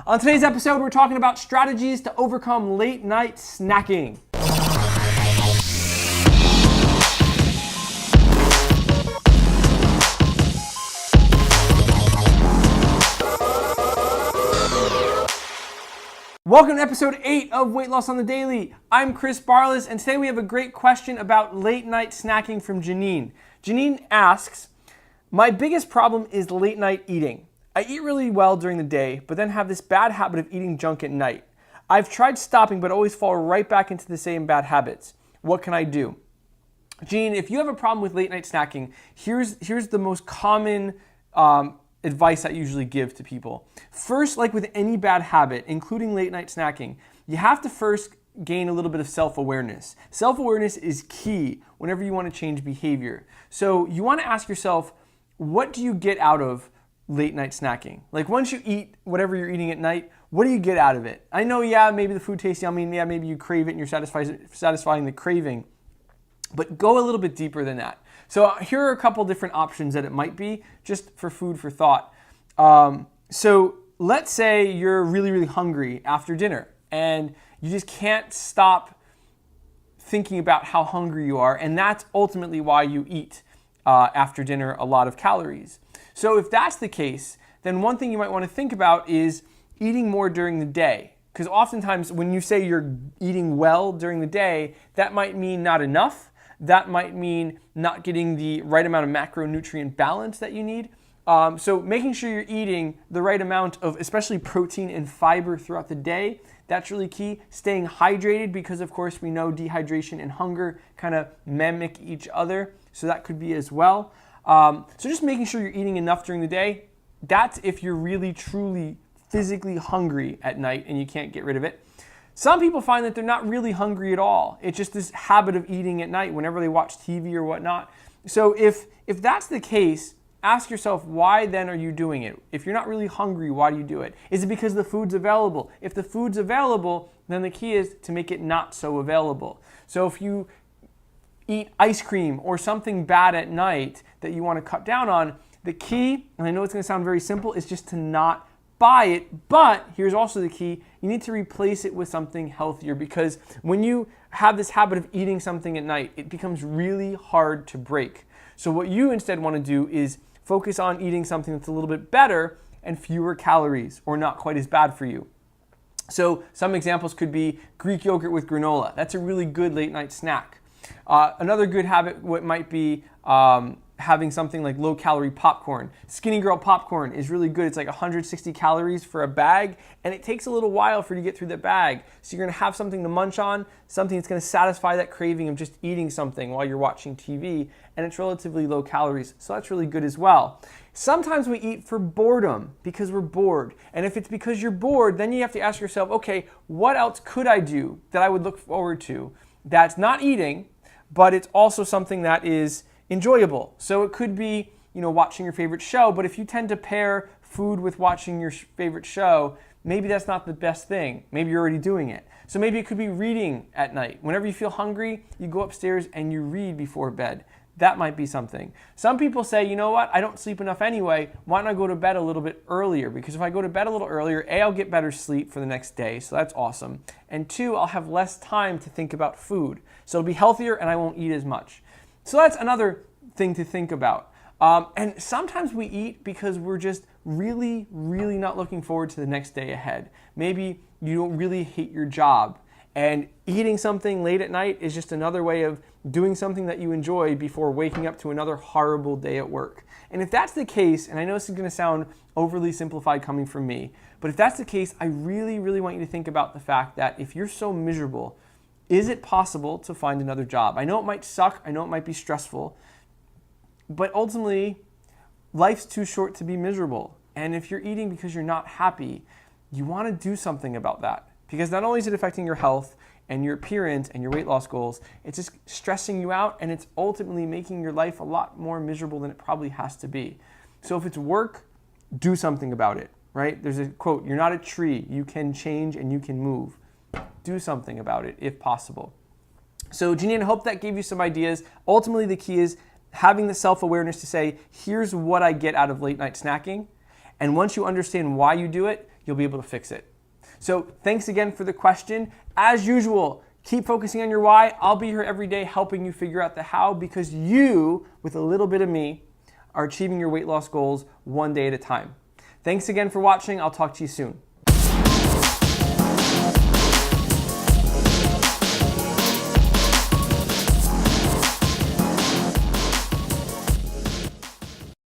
On today's episode, we're talking about strategies to overcome late night snacking. Welcome to episode 8 of Weight Loss on the Daily. I'm Chris Barlics, and today we have a great question about late night snacking from Janine. Janine asks, my biggest problem is late night eating. I eat really well during the day, but then have this bad habit of eating junk at night. I've tried stopping, but always fall right back into the same bad habits. What can I do? Janine, if you have a problem with late night snacking, here's the most common advice I usually give to people. First, like with any bad habit, including late night snacking, you have to first gain a little bit of self-awareness. Self-awareness is key whenever you want to change behavior. So you want to ask yourself, what do you get out of late night snacking? Like once you eat whatever you're eating at night, what do you get out of it? I know, maybe the food tastes yummy, maybe you crave it and you're satisfying the craving, but go a little bit deeper than that. So here are a couple different options that it might be, just for food for thought. So let's say you're really, really hungry after dinner and you just can't stop thinking about how hungry you are, and that's ultimately why you eat after dinner a lot of calories. So if that's the case, then one thing you might want to think about is eating more during the day. Because oftentimes when you say you're eating well during the day, that might mean not enough. That might mean not getting the right amount of macronutrient balance that you need. So making sure you're eating the right amount of especially protein and fiber throughout the day, that's really key. Staying hydrated, because of course we know dehydration and hunger kind of mimic each other. So that could be as well. So just making sure you're eating enough during the day. That's if you're really, truly, physically hungry at night and you can't get rid of it. Some people find that they're not really hungry at all. It's just this habit of eating at night whenever they watch TV or whatnot. So if that's the case, ask yourself, why then are you doing it? If you're not really hungry, why do you do it? Is it because the food's available? If the food's available, then the key is to make it not so available. So if you eat ice cream or something bad at night that you want to cut down on, the key, and I know it's going to sound very simple, is just to not buy it. But here's also the key, you need to replace it with something healthier, because when you have this habit of eating something at night, it becomes really hard to break. So what you instead want to do is focus on eating something that's a little bit better and fewer calories, or not quite as bad for you. So some examples could be Greek yogurt with granola. That's a really good late night snack. Another good habit might be having something like low-calorie popcorn. Skinny Girl popcorn is really good. It's like 160 calories for a bag, and it takes a little while for you to get through that bag. So you're going to have something to munch on, something that's going to satisfy that craving of just eating something while you're watching TV, and it's relatively low calories, so that's really good as well. Sometimes we eat for boredom because we're bored, and if it's because you're bored, then you have to ask yourself, okay, what else could I do that I would look forward to that's not eating, but it's also something that is enjoyable? So it could be, watching your favorite show, but if you tend to pair food with watching your favorite show, maybe that's not the best thing. Maybe you're already doing it. So maybe it could be reading at night. Whenever you feel hungry, you go upstairs and you read before bed. That might be something. Some people say, you know what, I don't sleep enough anyway, why don't I go to bed a little bit earlier? Because if I go to bed a little earlier, A, I'll get better sleep for the next day, so that's awesome. And 2, I'll have less time to think about food. So it'll be healthier and I won't eat as much. So that's another thing to think about. And sometimes we eat because we're just really, really not looking forward to the next day ahead. Maybe you don't really hate your job, and eating something late at night is just another way of doing something that you enjoy before waking up to another horrible day at work. And if that's the case, and I know this is going to sound overly simplified coming from me, but if that's the case, I really, really want you to think about the fact that if you're so miserable, is it possible to find another job? I know it might suck, I know it might be stressful, but ultimately, life's too short to be miserable. And if you're eating because you're not happy, you want to do something about that. Because not only is it affecting your health and your appearance and your weight loss goals, it's just stressing you out, and it's ultimately making your life a lot more miserable than it probably has to be. So if it's work, do something about it, right? There's a quote, you're not a tree, you can change and you can move. Do something about it if possible. So Janine, I hope that gave you some ideas. Ultimately, the key is having the self-awareness to say, here's what I get out of late night snacking. And once you understand why you do it, you'll be able to fix it. So thanks again for the question. As usual, keep focusing on your why. I'll be here every day helping you figure out the how, because you, with a little bit of me, are achieving your weight loss goals one day at a time. Thanks again for watching. I'll talk to you soon.